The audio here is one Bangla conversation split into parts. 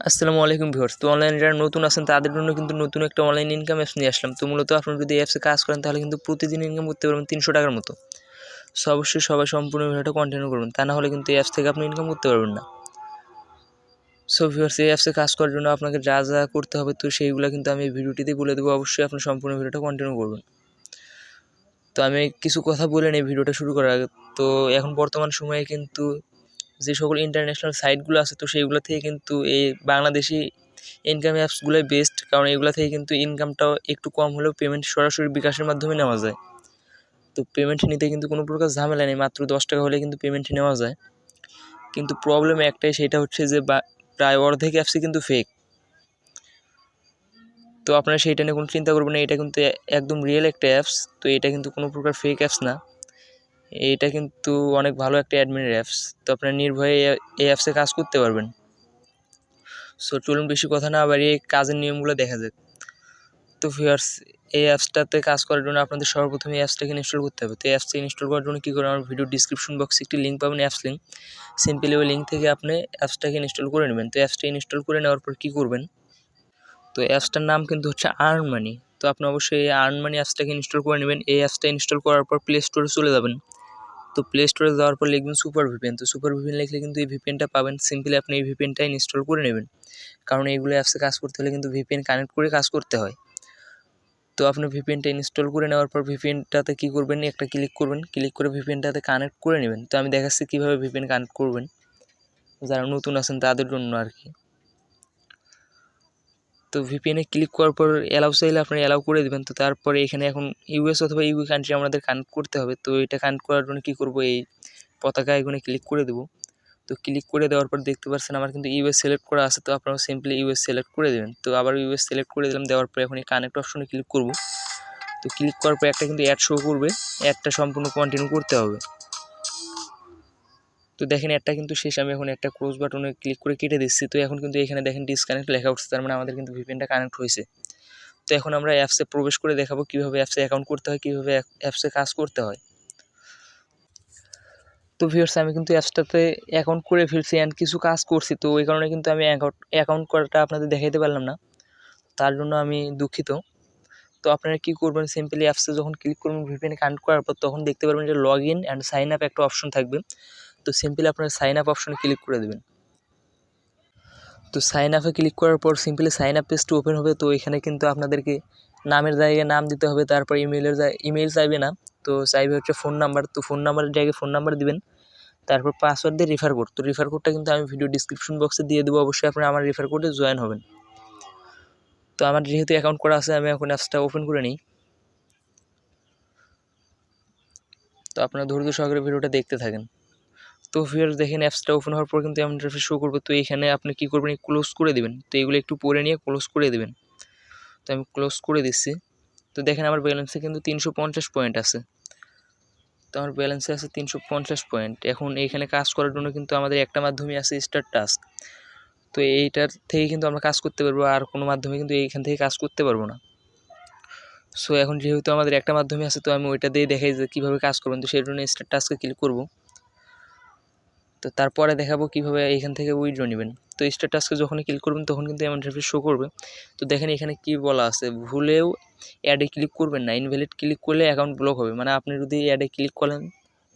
আসসালামু আলাইকুম ভিউয়ার্স। তো অনলাইনে যারা নতুন আছেন তাদের জন্য কিন্তু নতুন একটা অনলাইন ইনকাম অ্যাপস নিয়ে আসলাম। তো মূলত আপনারা যদি অ্যাপসে কাজ করেন তাহলে কিন্তু প্রতিদিন ইনকাম করতে পারবেন ৩০০ টাকার মতো। সো অবশ্যই সবাই সম্পূর্ণ ভিডিওটা কন্টিনিউ করবেন, তা না হলে কিন্তু এই অ্যাপস থেকে আপনি ইনকাম করতে পারবেন না। সো ভিউয়ার্স, এই অ্যাপসে কাজ করার জন্য আপনাকে যা যা করতে হবে তো সেইগুলো কিন্তু আমি এই ভিডিওটিতে বলে দেবো। অবশ্যই আপনি সম্পূর্ণ ভিডিওটা কন্টিনিউ করবেন। তো আমি কিছু কথা বলে নিই ভিডিওটা শুরু করার আগে। তো এখন বর্তমান সময়ে কিন্তু যে সকল ইন্টারন্যাশনাল সাইটগুলো আছে তো সেইগুলো থেকে কিন্তু এই বাংলাদেশি ইনকাম অ্যাপসগুলোই বেস্ট, কারণ এগুলো থেকে কিন্তু ইনকামটাও একটু কম হলেও পেমেন্ট সরাসরি বিকাশের মাধ্যমে নেওয়া যায়। তো পেমেন্ট নিতে কিন্তু কোনো প্রকার ঝামেলা নেই, মাত্র 10 টাকা হলে কিন্তু পেমেন্ট নেওয়া যায়। কিন্তু প্রবলেম একটাই, সেটা হচ্ছে যে প্রায় অর্ধেক অ্যাপসই কিন্তু ফেক। তো আপনারা সেইটা নিয়ে কোনো চিন্তা করবেন না, এটা কিন্তু একদম রিয়েল একটা অ্যাপস। তো এটা কিন্তু কোনো প্রকার ফেক অ্যাপস না, এটা কিন্তু অনেক ভালো একটা অ্যাডমিনের অ্যাপস। তো আপনারা নির্ভয়ে এই অ্যাপসে কাজ করতে পারবেন। সো চলুন বেশি কথা না বাড়িয়ে কাজের নিয়মগুলো দেখা যাক। তো ভিউয়ার্স, এই অ্যাপসটাতে কাজ করার জন্য আপনাদের সর্বপ্রথম এই অ্যাপসটাকে ইনস্টল করতে হবে। তো এই অ্যাপসটা ইনস্টল করার জন্য কী করবেন, আমার ভিডিও ডিসক্রিপশন বক্সে একটি লিঙ্ক পাবেন, অ্যাপস লিঙ্ক। সিম্পলি ওই লিঙ্ক থেকে আপনি অ্যাপসটাকে ইনস্টল করে নেবেন। তো অ্যাপসটা ইনস্টল করে নেওয়ার পর কী করবেন, তো অ্যাপসটার নাম কিন্তু হচ্ছে আর্ন মানি। তো আপনি অবশ্যই এই আর্ন মানি অ্যাপসটাকে ইনস্টল করে নেবেন। এই অ্যাপসটা ইনস্টল করার পর প্লে স্টোরে চলে যাবেন। তো প্লে স্টোরে যাওয়ার পর লিখবেন সুপার ভিপিএন। তো সুপার ভিপিএন লিখলে কিন্তু এই ভিপিএনটা পাবেন। সিম্পলি আপনি এই ভিপিএনটা ইনস্টল করে নেবেন, কারণ এইগুলো অ্যাপসে কাজ করতে হলে কিন্তু ভিপিএন কানেক্ট করে কাজ করতে হয়। তো আপনি ভিপিএনটা ইনস্টল করে নেওয়ার পর ভিপিএনটাতে কী করবেন, একটা ক্লিক করবেন, ক্লিক করে ভিপিএনটাতে কানেক্ট করে নেবেন। তো আমি দেখাচ্ছি কীভাবে ভিপিএন কানেক্ট করবেন, যারা নতুন আছেন তাদের জন্য আর কি। তো ভিপিএনে ক্লিক করার পর অ্যালাউ চাইলে আপনি অ্যালাউ করে দেবেন। তো তারপরে এখানে এখন ইউএস অথবা ইউকে কান্ট্রি আমাদের কানেক্ট করতে হবে। তো এটা কানেক্ট করার জন্য কী করব, এই পতাকা আইকনে ক্লিক করে দেবো। তো ক্লিক করে দেওয়ার পর দেখতে পাচ্ছেন আমার কিন্তু ইউএস সিলেক্ট করা আছে। তো আপনারা সিম্পলি ইউএস সিলেক্ট করে দেবেন। তো আবার ইউএস সিলেক্ট করে দিলাম, দেওয়ার পর এখন এই কানেক্ট অপশনে ক্লিক করব। তো ক্লিক করার পর একটা কিন্তু অ্যাড শো করবে, অ্যাডটা সম্পূর্ণ কন্টিনিউ করতে হবে। তো দেখেন অ্যাডটা কিন্তু শেষ। আমি এখন একটা ক্লোজ বাটনে ক্লিক করে কেটে দিচ্ছি। তো এখন কিন্তু এখানে দেখেন ডিসকানেক্ট লেখা উঠছে, তার মানে আমাদের কিন্তু ভিপিএনটা কানেক্ট হয়েছে। তো এখন আমরা অ্যাপসে প্রবেশ করে দেখাবো কীভাবে অ্যাপসে অ্যাকাউন্ট করতে হয়, কীভাবে অ্যাপসে কাজ করতে হয়। তো ভিউয়ার্স, আমি কিন্তু অ্যাপসটাতে অ্যাকাউন্ট করে ফেলছি অ্যান্ড কিছু কাজ করছি। তো ওই কারণে কিন্তু আমি অ্যাকাউন্ট করাটা আপনাদের দেখাইতে পারলাম না, তার জন্য আমি দুঃখিত। তো আপনারা কী করবেন, সিম্পলি অ্যাপসে যখন ক্লিক করবেন ভিপিএন কানেক্ট করার পর, তখন দেখতে পারবেন যে log in and sign up একটা অপশন থাকবে। তো সিম্পলি আপনারা সাইন আপ অপশনে ক্লিক করে দেবেন। তো সাইন আপে ক্লিক করার পর সিম্পলি সাইন আপ পেজটি ওপেন হবে। তো এখানে কিন্তু আপনাদেরকে নামের জায়গায় নাম দিতে হবে, তারপর ইমেল চাইবে না, তো চাইবে হচ্ছে ফোন নাম্বার। তো ফোন নাম্বারের জায়গায় ফোন নাম্বার দিবেন, তারপর পাসওয়ার্ড দিয়ে রেফার কোড। তো রেফার কোডটা কিন্তু আমি ভিডিও ডিসক্রিপশন বক্সে দিয়ে দেবো, অবশ্যই আপনারা আমার রেফার কোডে জয়েন হবেন। তো আমার যেহেতু অ্যাকাউন্ট করা আছে, আমি এখন অ্যাপসটা ওপেন করে নিই। তো আপনারা ধৈর্য সহকারে ভিডিওটা দেখতে থাকেন। তো ভিউয়ার্স দেখেন, অ্যাপসটা ওপেন হওয়ার পর কিন্তু এমন ইন্টারফেস শো করবে। তো এখানে আপনি কী করবেন, ক্লোজ করে দেবেন। তো এগুলো একটু পরে নিয়ে ক্লোজ করে দেবেন। তো আমি ক্লোজ করে দিচ্ছি। তো দেখেন আমার ব্যালেন্সে কিন্তু 350 পয়েন্ট আছে। তো আমার ব্যালেন্সে আছে 350 পয়েন্ট। এখন এইখানে কাজ করার জন্য কিন্তু আমাদের একটা মাধ্যমে আছে স্টার টাস্ক। তো এইটার থেকে কিন্তু আমরা কাজ করতে পারবো, আর কোনো মাধ্যমে কিন্তু এইখান থেকে কাজ করতে পারবো না। সো এখন যেহেতু আমাদের একটা মাধ্যমে আছে, তো আমি ওইটা দিয়ে দেখাই যে কীভাবে কাজ করবেন। তো সেই জন্য স্টার টাস্কে ক্লিক করব। তো তারপরে দেখাবো কীভাবে এইখান থেকে উইথড্র নেবেন। তো স্টার টাস্কে যখনই ক্লিক করবেন তখন কিন্তু এমন ইন্টারফেস শো করবে। তো দেখেন এখানে কী বলা আছে, ভুলেও অ্যাডে ক্লিক করবেন না, ইনভ্যালিড ক্লিক করলে অ্যাকাউন্ট ব্লক হবে। মানে আপনি যদি অ্যাডে ক্লিক করেন,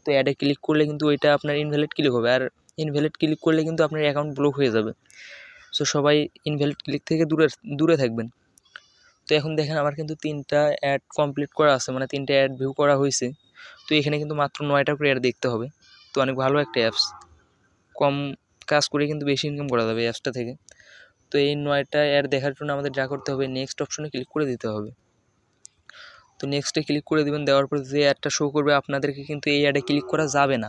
তো অ্যাডে ক্লিক করলে কিন্তু ওইটা আপনার ইনভ্যালিড ক্লিক হবে, আর ইনভ্যালিড ক্লিক করলে কিন্তু আপনার অ্যাকাউন্ট ব্লক হয়ে যাবে। সো সবাই ইনভ্যালিড ক্লিক থেকে দূরে থাকবেন। তো এখন দেখেন আমার কিন্তু 3টা অ্যাড কমপ্লিট করা আছে, মানে 3টা অ্যাড ভিউ করা হয়েছে। তো এখানে কিন্তু মাত্র 9টা করে অ্যাড দেখতে হবে। তো অনেক ভালো একটা অ্যাপস, কম কাজ করে কিন্তু বেশি ইনকাম করা যাবে এই অ্যাপসটা থেকে। তো এই 9টা অ্যাড দেখার জন্য আমাদের যা করতে হবে, নেক্সট অপশনে ক্লিক করে দিতে হবে। তো নেক্সটে ক্লিক করে দেবেন, দেওয়ার পর যে অ্যাডটা শো করবে আপনাদেরকে কিন্তু এই অ্যাডে ক্লিক করা যাবে না।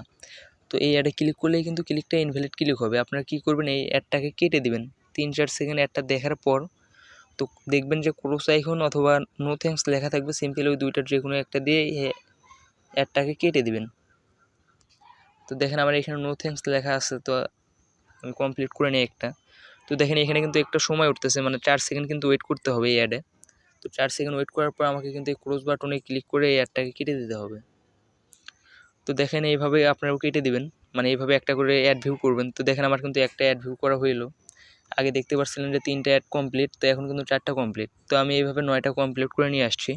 তো এই অ্যাডে ক্লিক করলেই কিন্তু ক্লিকটা ইনভ্যালিড ক্লিক হবে। আপনারা কী করবেন, এই অ্যাডটাকে কেটে দেবেন। 3-4 সেকেন্ড অ্যাডটা দেখার পর তো দেখবেন যে ক্লোজ আইকন অথবা নো থ্যাঙ্কস লেখা থাকবে, সিম্পলি ওই দুইটার যে কোনো একটা দিয়ে অ্যাডটাকে কেটে দিবেন। তো দেখেন আমার এখানে নো থ্যাঙ্কস লেখা আছে, তো আমি কমপ্লিট করে নিই একটা। তো দেখেন এখানে কিন্তু একটা সময় উঠতেছে, মানে 4 সেকেন্ড কিন্তু ওয়েট করতে হবে এই অ্যাডে। তো 4 সেকেন্ড ওয়েট করার পর আমাকে কিন্তু এই ক্লোজ বাটনে ক্লিক করে এই অ্যাডটাকে কেটে দিতে হবে। তো দেখেন এইভাবে আপনারাও কেটে দিবেন, মানে এইভাবে একটা করে অ্যাড ভিউ করবেন। তো দেখেন আমার কিন্তু একটা অ্যাড ভিউ করা হইলো। আগে দেখতে পাচ্ছিলেন যে 3টা অ্যাড কমপ্লিট, তো এখন কিন্তু 4টা কমপ্লিট। তো আমি এইভাবে 9টা কমপ্লিট করে নিয়ে আসছি।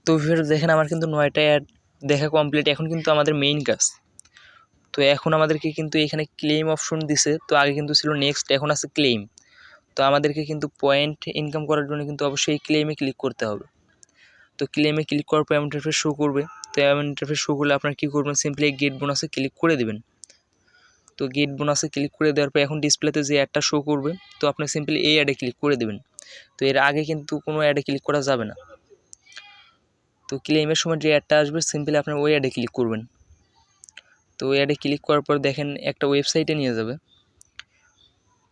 তো ভিউয়ার্স দেখেন আমার কিন্তু 9টা অ্যাড দেখা কমপ্লিট। এখন কিন্তু আমাদের মেইন কাজ, তো এখন আমাদেরকে কিন্তু এখানে ক্লেম অপশন দিছে। তো আগে কিন্তু ছিল নেক্সট, এখন আছে ক্লেম। তো আমাদেরকে কিন্তু পয়েন্ট ইনকাম করার জন্য কিন্তু অবশ্যই ক্লেমে ক্লিক করতে হবে। তো ক্লেমে ক্লিক করার পর ইন্টারফেস শো করবে। তো ইন্টারফেস শো করলে আপনারা কী করবেন, সিম্পলি গেট বোনাসে ক্লিক করে দেবেন। তো গেট বোনাসে ক্লিক করে দেওয়ার পর এখন ডিসপ্লেতে যে অ্যাডটা শো করবে, তো আপনি সিম্পলি এই অ্যাডে ক্লিক করে দেবেন। তো এর আগে কিন্তু কোনো অ্যাডে ক্লিক করা যাবে না। তো ক্লেমের সময় যে অ্যাডটা আসবে সিম্পলি আপনার ওই অ্যাডে ক্লিক করবেন। তো ওই অ্যাডে ক্লিক করার পর দেখেন একটা ওয়েবসাইটে নিয়ে যাবে।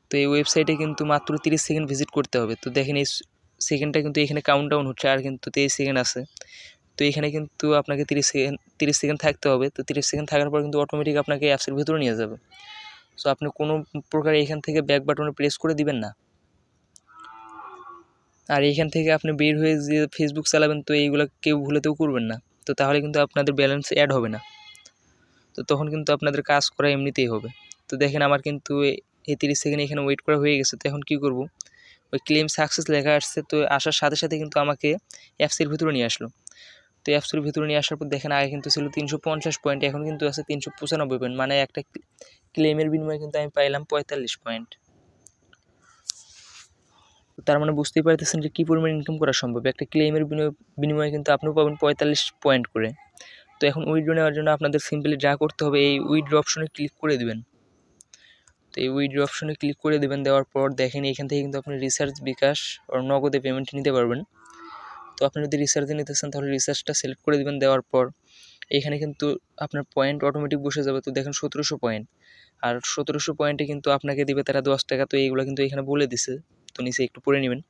তো এই ওয়েবসাইটে কিন্তু মাত্র 30 সেকেন্ড ভিজিট করতে হবে। তো দেখেন এই সেকেন্ডটা কিন্তু এখানে কাউন্টডাউন হচ্ছে, আর কিন্তু 23 সেকেন্ড আছে। তো এখানে কিন্তু আপনাকে 30 সেকেন্ড থাকতে হবে। তো 30 সেকেন্ড থাকার পর কিন্তু অটোমেটিক আপনাকে অ্যাপসের ভিতরে নিয়ে যাবে। সো আপনি কোনো প্রকার এখান থেকে ব্যাক বাটনে প্রেস করে দিবেন না। আর এইখান থেকে আপনি বের হয়ে যে ফেসবুক চালাবেন, তো এইগুলো কেউ ভুলেতেও করবেন না। তো তাহলে কিন্তু আপনাদের ব্যালেন্স অ্যাড হবে না। তো তখন কিন্তু আপনাদের কাজ করা এমনিতেই হবে। তো দেখেন আমার কিন্তু এই 30 সেকেন্ড এখানে ওয়েট করা হয়ে গেছে। তো এখন কী করব, ওই ক্লেম সাকসেস লেখা আসছে। তো আসার সাথে সাথে কিন্তু আমাকে অ্যাপসের ভিতরে নিয়ে আসলো। তো অ্যাপসের ভিতরে নিয়ে আসার পর দেখেন আগে কিন্তু ছিল 350 পয়েন্ট, এখন কিন্তু আছে 395 পয়েন্ট। মানে একটা ক্লেমের বিনিময়ে কিন্তু আমি পাইলাম 45 পয়েন্ট। তার মানে বুঝতেই পারতেছেন যে কী পরিমাণ ইনকাম করা সম্ভব। একটা ক্লেমের বিনিময়ে কিন্তু আপনিও পাবেন 45 পয়েন্ট করে। তো এখন উইথড্র নেওয়ার জন্য আপনাদের সিম্পলি যা করতে হবে, এই উইথড্র অপশনে ক্লিক করে দেবেন। তো এই উইথড্র অপশনে ক্লিক করে দেবেন। দেওয়ার পর দেখেন এখান থেকে কিন্তু আপনি রিচার্জ, বিকাশ আর নগদে পেমেন্ট নিতে পারবেন। তো আপনি যদি রিচার্জে নিতে চান তাহলে রিচার্জটা সিলেক্ট করে দেবেন। দেওয়ার পর এখানে কিন্তু আপনার পয়েন্ট অটোমেটিক বসে যাবে। তো দেখেন 1700 পয়েন্ট, আর 1700 পয়েন্টে কিন্তু আপনাকে দিবে তারা 10 টাকা। তো এইগুলো কিন্তু এখানে বলে দিছে, তো নিচে একটু পড়ে নেবেন।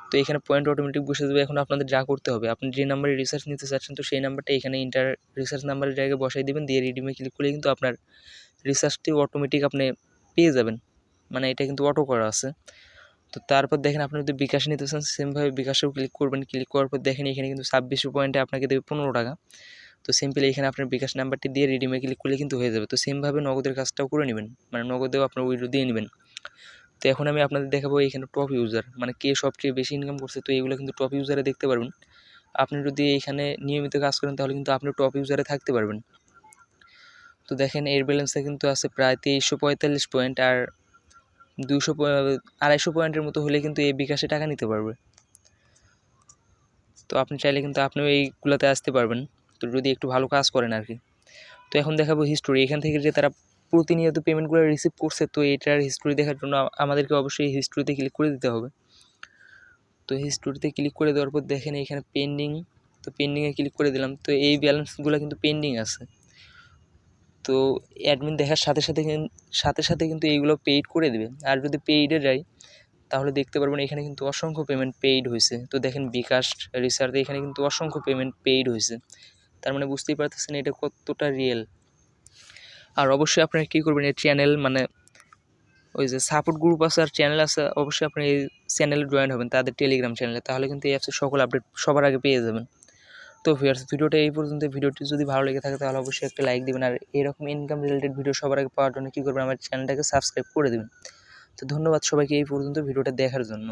তো এখানে পয়েন্ট অটোমেটিক বসে যাবে। এখন আপনাদের যা করতে হবে, আপনি যে নাম্বারে রিচার্জ নিতে চাচ্ছেন, তো সেই নাম্বারটা এখানে রিচার্জ নাম্বারের জায়গায় বসাই দেবেন। দিয়ে রিডিমে ক্লিক করলে কিন্তু আপনার রিচার্জটি অটোমেটিক আপনি পেয়ে যাবেন। মানে এটা কিন্তু অটো করা আছে। তো তারপর দেখেন আপনি যদি বিকাশে নিতে চান, সেমভাবে বিকাশেও ক্লিক করবেন। ক্লিক করার পর দেখেন এখানে কিন্তু 2600 পয়েন্টে আপনাকে দেবে 15 টাকা। তো সিম্পলি এখানে আপনার বিকাশ নাম্বারটি দিয়ে রিডিমে ক্লিক করলে কিন্তু হয়ে যাবে। তো সেমভাবে নগদের কাজটাও করে নেবেন, মানে নগদেও আপনার উইথড্র দিয়ে নেবেন। তো এখন আমি আপনাদের দেখাবো এখানে টপ ইউজার, মানে কে সবচেয়ে বেশি ইনকাম করছে। তো এইগুলো কিন্তু টপ ইউজারে দেখতে পারবেন। আপনি যদি এখানে নিয়মিত কাজ করেন তাহলে কিন্তু আপনি টপ ইউজারে থাকতে পারবেন। তো দেখেন এর ব্যালেন্সে কিন্তু আছে প্রায় 2345 পয়েন্ট, আর 250 পয়েন্টের মতো হলে কিন্তু এই বিকাশে টাকা নিতে পারবে। তো আপনি চাইলে কিন্তু আপনিও এইগুলোতে আসতে পারবেন, তো যদি একটু ভালো কাজ করেন আর কি। তো এখন দেখাবো হিস্টোরি, এখান থেকে যে তারা প্রতিনিয়ত পেমেন্টগুলো রিসিভ করছে। তো এটার হিস্টোরি দেখার জন্য আমাদেরকে অবশ্যই হিস্টোরিতে ক্লিক করে দিতে হবে। তো হিস্টোরিতে ক্লিক করে দেওয়ার পর দেখেন এখানে পেন্ডিং, তো পেন্ডিংয়ে ক্লিক করে দিলাম। তো এই ব্যালেন্সগুলো কিন্তু পেন্ডিং আছে। তো অ্যাডমিন দেখার সাথে সাথে কিন্তু এইগুলো পেইড করে দেবে। আর যদি পেইডে যাই তাহলে দেখতে পারবেন এখানে কিন্তু অসংখ্য পেমেন্ট পেইড হয়েছে। তো দেখেন বিকাশ, রিচার্জে এখানে কিন্তু অসংখ্য পেমেন্ট পেইড হয়েছে। তার মানে বুঝতেই পারতেছেন এটা কতটা রিয়েল। আর অবশ্যই আপনারা কী করবেন, এই চ্যানেল, মানে ওই যে সাপোর্ট গ্রুপ আছে আর চ্যানেল আছে, অবশ্যই আপনি এই চ্যানেলে জয়েন হবেন, তাদের টেলিগ্রাম চ্যানেলে। তাহলে কিন্তু এই অ্যাপসের সকল আপডেট সবার আগে পেয়ে যাবেন। তো ভিউয়ার্স, ভিডিওটা এই পর্যন্ত। ভিডিওটি যদি ভালো লেগে থাকে তাহলে অবশ্যই একটা লাইক দিবেন। আর এরকম ইনকাম রিলেটেড ভিডিও সবার আগে পাওয়ার জন্য কী করবেন, আমার চ্যানেলটাকে সাবস্ক্রাইব করে দেবেন। তো ধন্যবাদ সবাইকে এই পর্যন্ত ভিডিওটা দেখার জন্য।